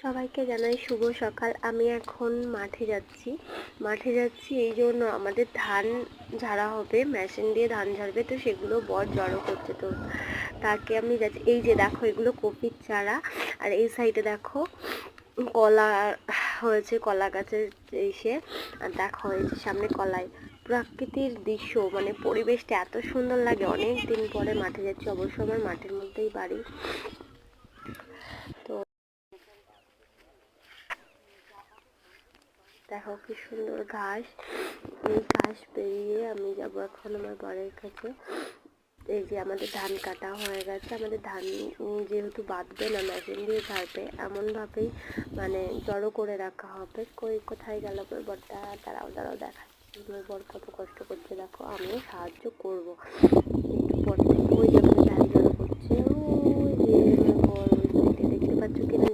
সবাইকে জানাই শুভ সকাল। আমি এখন মাঠে যাচ্ছি এই জন্য আমাদের ধান ঝাড়া হবে, মেশিন দিয়ে ধান ঝাড়বে, তো সেগুলো বর জড়ো করছে, তো তাকে আমি যাচ্ছি। এই যে দেখো এগুলো কপির চারা, আর এই সাইডে দেখো কলা হয়েছে, কলা গাছের এসে, আর দেখো এই যে সামনে কলাই। প্রাকৃতির দৃশ্য মানে পরিবেশটা এত সুন্দর লাগে। অনেক দিন পরে মাঠে যাচ্ছি, অবশ্য আমার মাঠের মধ্যেই বাড়ি। তো দেখো কি সুন্দর ঘাস, এই ঘাস পেরিয়ে আমি যাবো এখন আমার বরের কাছে। এই যে আমাদের ধান কাটা হয়ে গেছে, আমাদের ধান যেহেতু বাঁধবে না, মেশিন দিয়ে ঝাড়বে, এমনভাবেই মানে জড়ো করে রাখা হবে। কোথায় গেল বরটা? দাঁড়াও দেখাচ্ছি আমার বর কত কষ্ট করছে, দেখো আমিও সাহায্য করবো একটু পর থেকে। ওই যে আমাদের